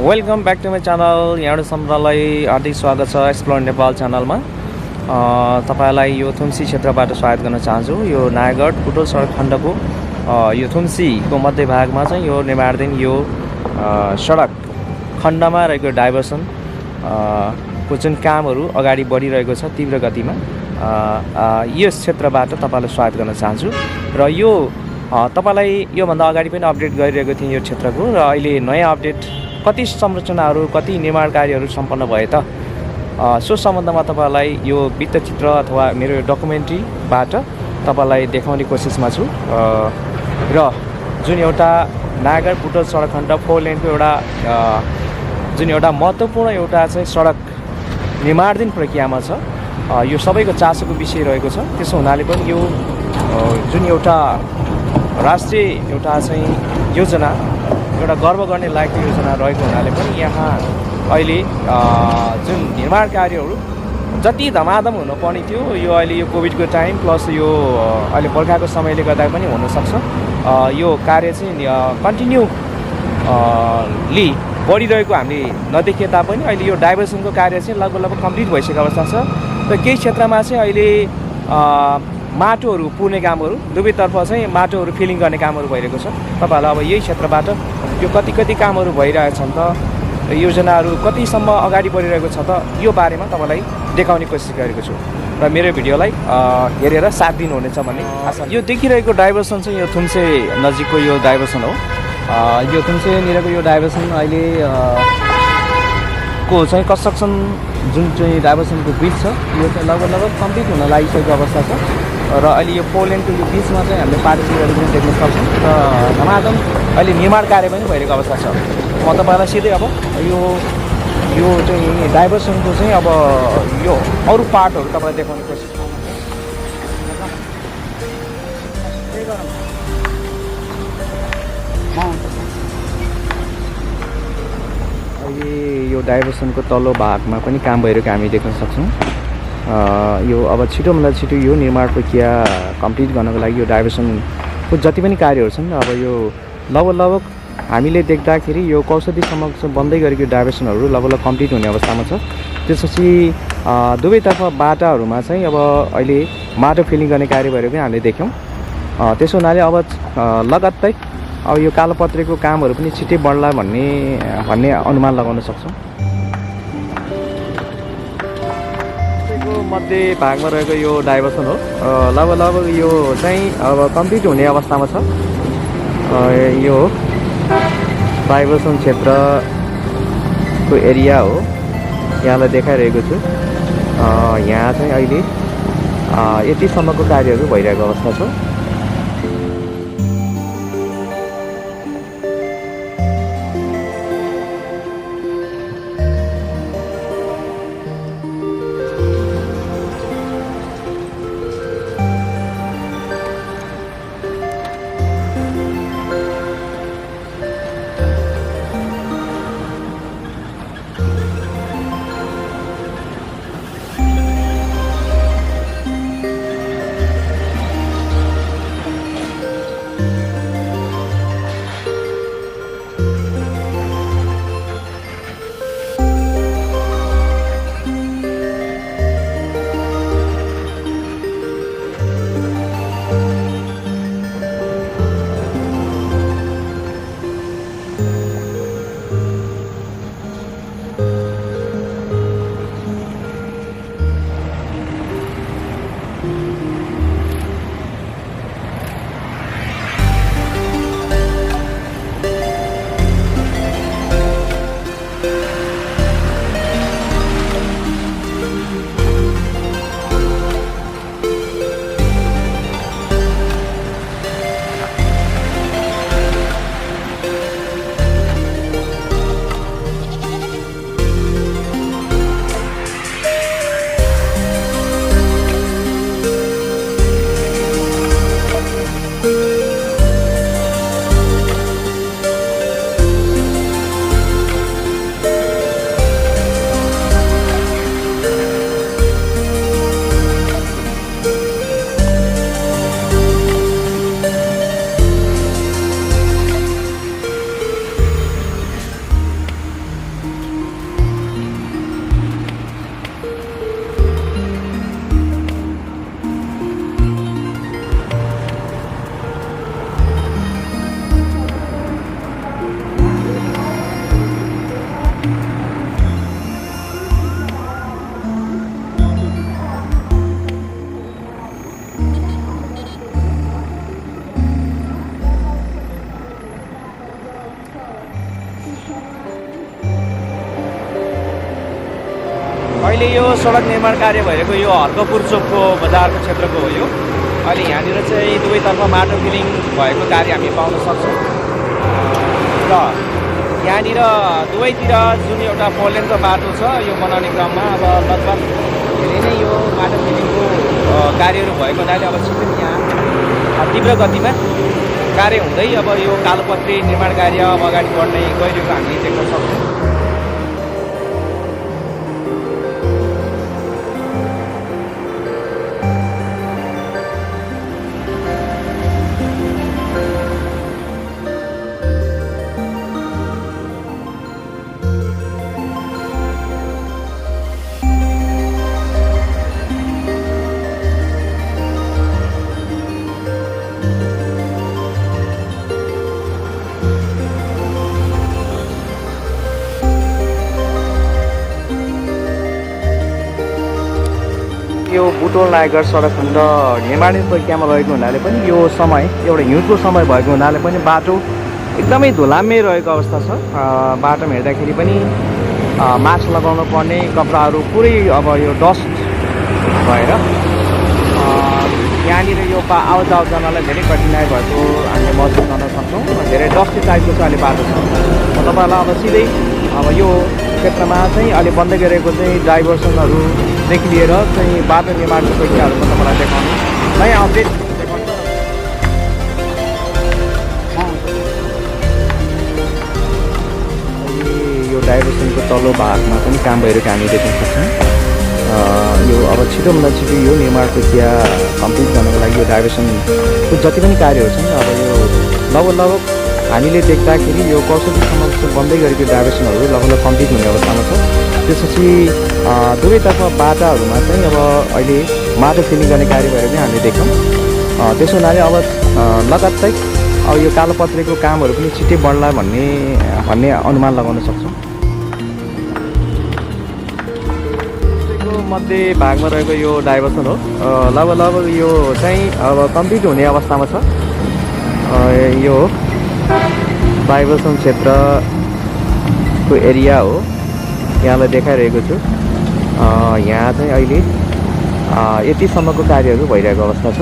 Welcome back to my channel. यहाँबाट सम्पूर्णलाई हार्दिक स्वागत छ एक्सप्लोर नेपाल च्यानलमा। तपाईलाई यो थुम्सी क्षेत्रबाट स्वागत गर्न चाहन्छु। यो नयागढ पुटोल सडक खण्डको यो थुम्सीको मध्यभागमा चाहिँ यो निर्माणाधीन यो सडक खण्डमा रहेको डाइभर्सन को जुन कामहरू अगाडि बढिरहेको छ तीव्र गतिमा, यस क्षेत्रबाट तपाईलाई स्वागत गर्न चाहन्छु। र यो तपाईलाई योभन्दा अगाडि पनि अपडेट गरिरहेको थिएँ यो क्षेत्रको, र अहिले नयाँ अपडेट कति संरचनाहरू कति निर्माण कार्यहरू सम्पन्न भए त सो सम्बन्धमा तपाईलाई यो वृत्तचित्र अथवा मेरो डकुमेन्ट्रीबाट तपाईलाई देखाउने कोसिसमा छु। र जुन एउटा नयागढ पुटोल सडक खण्ड 4 लेनको एउटा जुन एउटा महत्त्वपूर्ण एउटा चाहिँ सडक निर्माणाधीन प्रक्रियामा छ, यो सबैको चासोको विषय रहेको छ। त्यसो हुनाले पनि यो जुन एउटा राष्ट्रिय एउटा चाहिँ योजना, एउटा गर्व गर्ने लायकको योजना रहेको हुनाले पनि यहाँ अहिले जुन निर्माण कार्यहरू जति धमाधम हुनुपर्ने थियो, यो अहिले यो कोभिडको टाइम प्लस यो अहिले बर्खाको समयले गर्दा पनि हुनसक्छ, यो कार्य चाहिँ कन्टिन्यू बढिरहेको हामीले नदेखे तापनि अहिले यो डाइभर्सनको कार्य चाहिँ लगभग कम्प्लिट भइसकेको अवस्था छ। र केही क्षेत्रमा चाहिँ अहिले माटोहरू पुर्ने कामहरू, दुवैतर्फ चाहिँ माटोहरू फिलिङ गर्ने कामहरू भइरहेको छ। तपाईँहरूलाई अब यही क्षेत्रबाट यो कति कामहरू भइरहेछन् त, योजनाहरू कतिसम्म अगाडि बढिरहेको छ त, यो बारेमा तपाईँलाई देखाउने कोसिस गरेको छु। र मेरो भिडियोलाई हेरेर साथ दिनुहुनेछ भन्ने आशा। यो देखिरहेको डाइभर्सन चाहिँ यो थुम्से नजिकको यो डाइभर्सन हो। यो थुम्सेनिरको यो डाइभर्सन अहिले को चाहिँ कन्स्ट्रक्सन जुन चाहिँ डाइभर्सनको ब्रिज छ, यो चाहिँ लगभग कम्प्लिट हुन लागिसकेको अवस्था छ। र अहिले यो 4 लेनको यो बिचमा चाहिँ हामीले पार्टिसिपेटहरू पनि देख्न सक्छौँ। र धमाधम अहिले निर्माण कार्य पनि भइरहेको अवस्था छ। म तपाईँलाई सिधै अब यो चाहिँ डाइभर्सनको चाहिँ अब यो अरू पार्टहरू तपाईँलाई देखाउने कोसिस गर्छु। अहिले यो डाइभर्सनको तल्लो भागमा पनि काम भइरहेको हामी देख्न सक्छौँ। यो अब छिटोभन्दा छिटो यो निर्माण प्रक्रिया कम्प्लिट गर्नको लागि यो डाइभर्सनको जति पनि कार्यहरू छन्, अब यो लगभग हामीले देख्दाखेरि यो कौशदीसम्म बन्दै गरेको डाइभर्सनहरू लगभग कम्प्लिट हुने अवस्थामा छ। त्यसपछि दुवैतर्फ बाटाहरूमा चाहिँ अब अहिले माटो फिलिङ गर्ने कार्य भइरहेको हामीले देख्यौँ। त्यसो हुनाले अब लगत्तै अब यो कालोपत्रेको कामहरू पनि छिट्टै बढ्ला भन्ने अनुमान लगाउन सक्छौँ। मध्य भागमा रहेको यो डाइभर्सन हो, लगभग यो चाहिँ अब कम्प्लिट हुने अवस्थामा छ। यो डाइभर्सन क्षेत्रको एरिया हो, यहाँलाई देखाइरहेको छु। यहाँ चाहिँ अहिले यतिसम्मको कार्यहरू भइरहेको अवस्था छ। अहिले यो सडक निर्माण कार्य भइरहेको यो हर्कपुर चोकको बजारको क्षेत्रको हो यो। अहिले यहाँनिर चाहिँ दुवैतर्फ माटो फिलिङ भएको कार्य हामी पाउन सक्छौँ र यहाँनिर दुवैतिर जुन एउटा 4 लेनको बाटो छ यो बनाउने क्रममा अब लगभग धेरै नै यो माटो फिलिङको कार्यहरू भएको हुनाले अब छिटो यहाँ तीव्र गतिमा कार्य हुँदै अब यो कालोपत्री निर्माण कार्य अब अगाडि बढ्दै गइरहेको हामीले देख्न सक्छौँ। यो बुटोल नायगढ सडक खण्ड निर्माणीय प्रक्रियामा रहेको हुनाले पनि यो समय एउटा हिउँदको समय भएको हुनाले पनि बाटो एकदमै धुलामे रहेको अवस्था छ। बाटोमा हेर्दाखेरि पनि मास्क लगाउनु पर्ने कपडाहरू पुरै अब यो डस्ट भएर यहाँनिर यो आवाज जावत गर्नलाई धेरै कठिनाइ भएको हामीले महसुस गर्न सक्छौँ। धेरै डस्टी टाइपको चाहिँ अहिले बाटो छ। म तपाईँहरूलाई अब सिधै अब यो क्षेत्रमा चाहिँ अहिले बन्दै गरेको चाहिँ डाइभर्सनहरूदेखि लिएर चाहिँ बाटो निर्माणको प्रक्रियाहरू म तपाईँलाई देखाउनु नयाँ अपडेट देखाउँछु। यो डाइभर्सनको तल्लो भागमा पनि काम भइरहेको हामी देख्न सक्छौँ। यो अब छिटोभन्दा छिटो यो निर्माण प्रक्रिया कम्प्लिट गर्नको लागि यो डाइभर्सनको जति पनि कार्यहरू छन् अब यो लगभग हामीले देख्दाखेरि यो कौशलीसम्म बन्दै गरेको डाइभर्सनहरू लगभग कम्प्लिट हुने अवस्थामा छ। त्यसपछि दुवैतर्फ बाटाहरूमा चाहिँ अब अहिले माटो फिलिङ गर्ने कार्य भएर पनि हामीले देख्यौँ। त्यसो हुनाले अब लगातार अब यो कालोपत्रेको कामहरू पनि छिट्टै बढ्ला भन्ने अनुमान लगाउन सक्छौँ। मध्य भागमा रहेको यो डाइभर्सन हो। लगभग यो चाहिँ अब कम्प्लिट हुने अवस्थामा छ। यो डाइभर्सन क्षेत्रको एरिया हो, यहाँलाई देखाइरहेको छु। यहाँ चाहिँ अहिले यतिसम्मको कार्यहरू भइरहेको अवस्था छ।